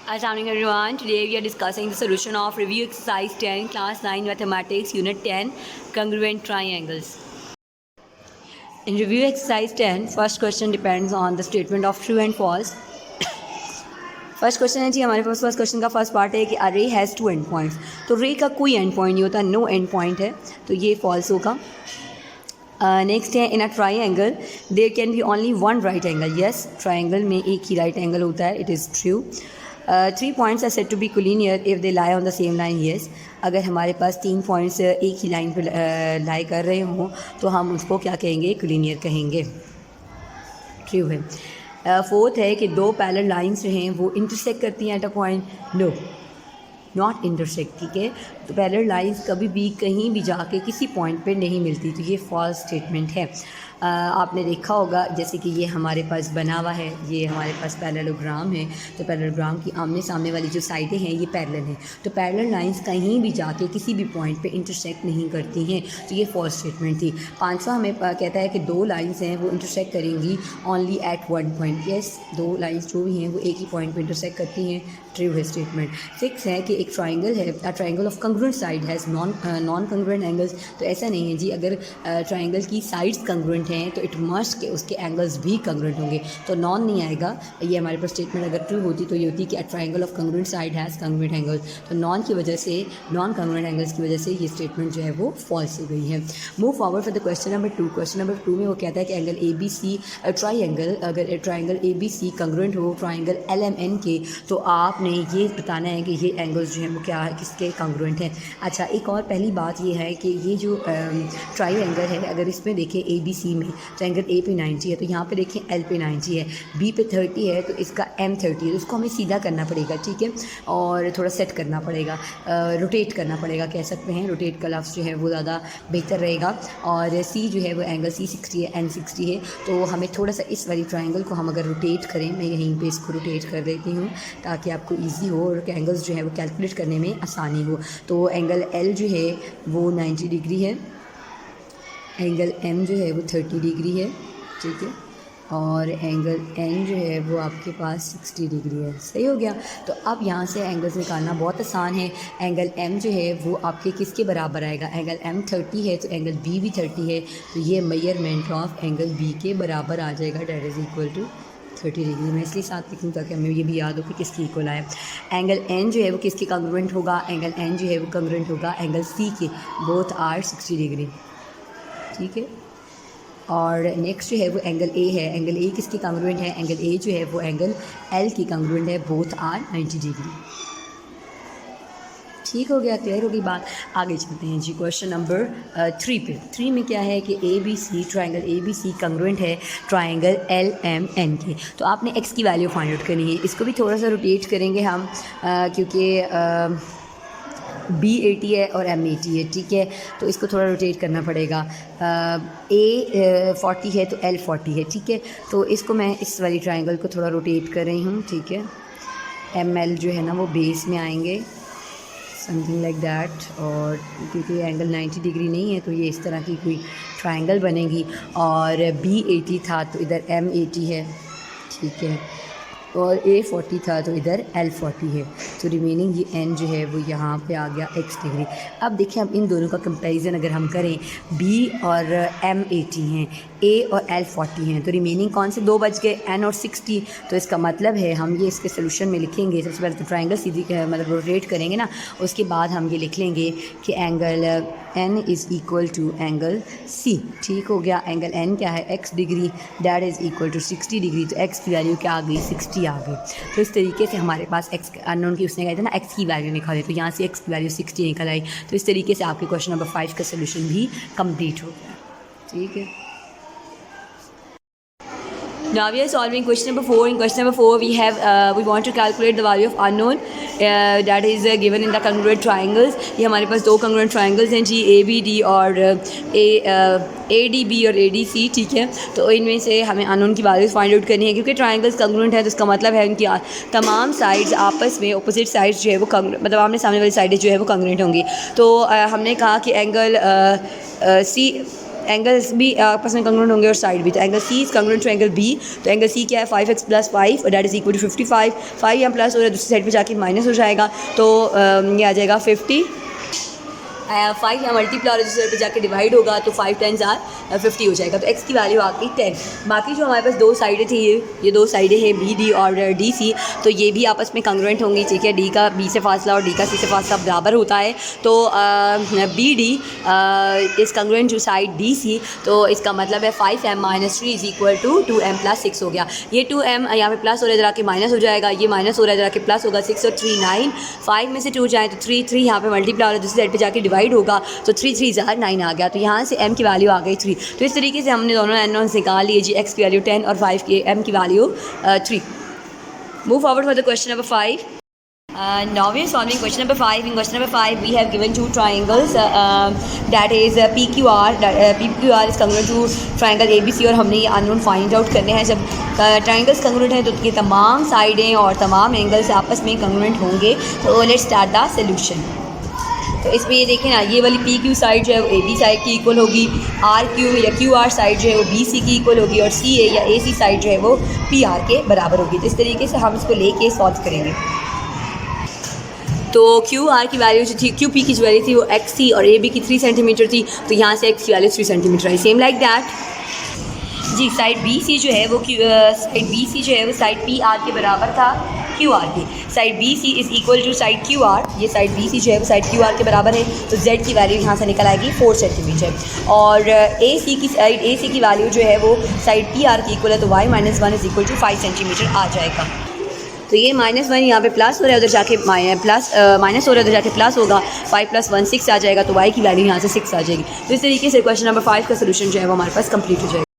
Assalamualaikum everyone. Today we are discussing the solution of review exercise 10 class 9 mathematics unit 10 congruent triangles. In review exercise 10 first question depends on the statement of true and false. First question है जी हमारे पास first question का first part है कि अ रे has 2 and points. तो रे का कोई एंड पॉइंट नहीं होता, नो एंड पॉइंट है, तो ये फॉल्स होगा. नेक्स्ट है in a triangle there can be only one right angle. Yes, triangle में एक ही राइट एंगल होता है, it is true. 3 points are said to be collinear if they lie on the same line. Yes, अगर हमारे पास 3 points एक ही line पर लाई कर रहे हों तो हम उसको क्या कहेंगे, कोलिनियर कहेंगे. ट्रू है. फोर्थ है कि 2 पैरेलल लाइंस जो हैं वो इंटरसेक्ट करती हैं at a point. No, not intersect. ठीक है, तो पैरेलल लाइंस कभी भी कहीं भी जाके किसी पॉइंट पे नहीं मिलती, तो ये फॉल्स स्टेटमेंट है. आपने देखा होगा जैसे कि ये हमारे पास बना हुआ है, ये हमारे पास पैरेललोग्राम है, तो पैरेललोग्राम की आमने सामने वाली जो साइडें हैं ये पैरेलल हैं, तो पैरेलल लाइंस कहीं भी जाके किसी भी पॉइंट पे इंटरसेक्ट नहीं करती हैं, तो ये फॉल्स स्टेटमेंट थी. 5वां हमें कहता है कि 2 लाइंस हैं वो इंटरसेक्ट करेंगी only at 1 point. Yes, 2 lines जो भी हैं वो एक ही पॉइंट पर इंटरसेक्ट करती हैं. ट्रू है स्टेटमेंट. 6 है कि एक ट्राइंगल है, triangle of congruent side has non congruent angles. तो ऐसा नहीं है जी, अगर ट्राइंगल की साइड्स कंग्रुएंट हैं तो इट मस्ट के उसके एंगल्स भी कंग्रुएंट होंगे, तो नॉन नहीं आएगा. ये हमारे पास स्टेटमेंट अगर ट्रू होती तो ये होती कि a triangle of congruent side has congruent angles. तो नॉन की वजह से, नॉन कंग्रुएंट एंगल्स की वजह से ये स्टेटमेंट जो है वो फॉल्स हो गई है. Move forward for the question number 2. Question number 2 में वो कहता है कि angle A B C triangle, अगर triangle A B C congruent हो ट्राइंगल एल एम एन के, तो आपने ये बताना है कि ये एंगल्स जो हैं वो क्या है, किसके कंग्रुएंट हैं. अच्छा, एक और पहली बात ये है कि ये जो ट्राइंगल है, अगर इसमें देखें ए बी सी में ट्राइंगल ए पे 90 है, तो यहाँ पे देखें एल पे 90 है, बी पे 30 है, तो इसका एम 30 है, तो इसको हमें सीधा करना पड़ेगा. ठीक है, और थोड़ा सेट करना पड़ेगा, रोटेट करना पड़ेगा, कह सकते हैं. रोटेट का लफ्ज़ जो है वो ज़्यादा बेहतर रहेगा. और सी जो है वो एंगल सी 60 है, एन 60 है, तो हमें थोड़ा सा इस वाली ट्राइंगल को हम अगर रोटेट करें, मैं यहीं पे इसको रोटेट कर देती हूँ ताकि आपको ईजी हो और एंगल्स जो है वो कैलकुलेट करने में आसानी हो. तो एंगल एल जो है वो 90 डिग्री है, एंगल एम जो है वो 30 डिग्री है. ठीक है, और एंगल एन जो है वो आपके पास 60 डिग्री है. सही हो गया. तो अब यहाँ से एंगल्स निकालना बहुत आसान है. एंगल एम जो है वो आपके किसके बराबर आएगा, एंगल एम 30 है तो एंगल बी भी 30 है, तो ये मेजरमेंट ऑफ एंगल बी के बराबर आ जाएगा, that is equal to 30 degree. मैं इसलिए साथ लिखूँ ताकि हमें ये भी याद हो कि किसकी इक्वल आए. एंगल एन जो है वो किसके कंग्रुएंट होगा, एंगल एन जो है वो कंग्रुएंट होगा एंगल सी के, बोथ आर 60 डिग्री. ठीक है, और नेक्स्ट जो है वो एंगल ए है, एंगल ए किसकी कंग्रुएंट है, एंगल ए जो है वो एंगल एल की कंग्रुएंट है, बोथ आर 90 डिग्री. ठीक हो गया, क्लियर होगी बात. आगे चलते हैं जी क्वेश्चन नंबर 3 पे. 3 में क्या है कि A B C triangle A B C congruent है ट्राइंगल एल एम एन के. तो आपने एक्स की वैल्यू फाइंड आउट करनी है. इसको भी थोड़ा सा रोटेट करेंगे हम, क्योंकि बी 80 है और एम 80 है. ठीक है, तो इसको थोड़ा रोटेट करना पड़ेगा. ए 40 है तो एल 40 है. ठीक है, तो इसको मैं इस वाली ट्राइंगल को थोड़ा रोटेट कर रही हूँ. ठीक है, एम एल जो है ना वो बेस में आएंगे, समथिंग लाइक दैट. और क्योंकि एंगल 90 डिग्री नहीं है तो ये इस तरह की कोई ट्राइंगल बनेगी. और बी 80 था तो इधर एम 80 है. ठीक है, और ए 40 था तो इधर एल 40 है, तो रिमेनिंग ये एन जो है वो यहाँ पे आ गया एक्स डिग्री. अब देखिए अब इन दोनों का कंपैरिजन अगर हम करें, बी और एम 80 हैं, ए और एल 40 हैं, तो रिमेनिंग कौन से 2 बच गए, एन और 60. तो इसका मतलब है हम ये इसके सोल्यूशन में लिखेंगे. सबसे पहले तो ट्राइंगल सीधी मतलब रोटेट करेंगे ना, उसके बाद हम ये लिख लेंगे कि angle N is equal to angle C. ठीक हो गया. एंगल एन क्या है, X degree, that is equal to 60 degree. तो एक्स की वैल्यू क्या आ गई, 60 आ गई. तो इस तरीके से हमारे पास एक्स अननोन की उसने कहा था ना एक्स की वैल्यू निकाले, तो यहाँ से एक्स की वैल्यू 60 निकल आई. तो इस तरीके से आपके क्वेश्चन नंबर 5 का सोल्यूशन भी कंप्लीट हो गया. ठीक है. Now we are solving question number 4. In question number 4 we want to calculate the value of unknown that is given in the congruent triangles. ये हमारे पास 2 congruent triangles हैं जी, ए बी डी और A D B और A D C. ठीक है, तो इनमें से हमें unknown की वैल्यूज़ फाइंड आउट करनी है. क्योंकि ट्राइंगल्स congruent है तो इसका मतलब है उनकी तमाम साइड्स आपस में ऑपोजिट साइड्स जो है वो मतलब आमने सामने वाली साइडें जो है वो congruent होंगी. तो हमने कहा कि एंगल सी एंगल्स भी आपस में कंग्रुएंट होंगे और साइड भी। तो angle C is congruent to angle B, तो एंगल सी क्या है 5x + 5 that is equal to 55। 5 यहाँ प्लस और दूसरी साइड पे जाके माइनस हो जाएगा, तो ये आ जाएगा 50। 5 यहाँ मल्टीप्लाई और दूसरी साइड पे जाके डिवाइड होगा, तो 5 10 आर 50 हो जाएगा। तो x की वैल्यू आ गई 10। बाकी जो हमारे पास दो साइडें थी, ये दो साइडें हैं बी डी और डी सी, तो ये भी आपस में कंग्रुएंट होंगी, ठीक है। डी का बी से फासला और डी का सी से फासला बराबर होता है, तो B D is congruent to side D C, तो इसका मतलब है 5m - 3 is equal to 2m + 6 हो गया। ये 2m यहाँ पे प्लस हो रहा है, इधर आके माइनस हो जाएगा, ये माइनस हो रहा है, इधर आके प्लस होगा। 6 और 3 9, 5 में से 2 जाए तो 3 यहाँ पे मल्टीप्लाई और दूसरी साइड पे जाके डिवाइड होगा, तो 3 3 ज़ार 9 आ गया। तो यहाँ से m की वैल्यू आ गई 3। तो इस तरीके से हमने दोनों एनोन्स निकाल लिए जी, x की वैल्यू 10 और 5 की m की value 3। Move forward for the question number 5. Now we are solving question number 5. In question number 5 we have given two triangles that is PQR. PQR is congruent to triangle ABC और हमने ये unknown find out करने हैं। जब triangles congruent हैं तो ये तमाम साइडें और तमाम एंगल्स आपस में congruent होंगे। तो लेट्स स्टार्ट द सोल्यूशन। तो इसमें ये देखें ना, ये वाली पी क्यू साइड जो है वो ए बी साइड की इक्वल होगी, आर क्यू या क्यू आर साइड जो है वो बी सी की इक्वल होगी, और सी ए या ए सी साइड जो है वो पी आर के बराबर होगी। तो इस तरीके से हम इसको लेके सॉल्व करेंगे। तो क्यू आर की वैल्यू जो थी, क्यू पी की जो वैल्यू थी वो एक्स थी और ए बी की 3 सेंटीमीटर थी, तो यहाँ से एक्स की वैल्यू 3 सेंटीमीटर आई। सेम लाइक दैट जी, साइड बी सी जो है वो साइड बी सी जो है वो साइड पी आर के बराबर था क्यू आर की। Side B C is equal to side Q R, ये साइड बी सी जो है वो साइड क्यू आर के बराबर है, तो जेड की वैल्यू यहाँ से निकल आएगी 4 सेंटीमीटर। और ए सी की साइड ए सी की वैल्यू जो है वो साइड पी आर की इक्वल है, तो y - 1 is equal to 5 centimetre आ जाएगा। तो ये -1 यहाँ पे प्लस हो रहा है, उधर जाके माइनस हो रहा है, उधर जाके प्लस होगा, 5 + 1 6 आ जाएगा, तो y की वैल्यू यहाँ से 6 आ जाएगी। तो इस तरीके से क्वेश्चन नंबर 5 का सोल्यूशन जो है वो हमारे पास कंप्लीट हो जाएगा।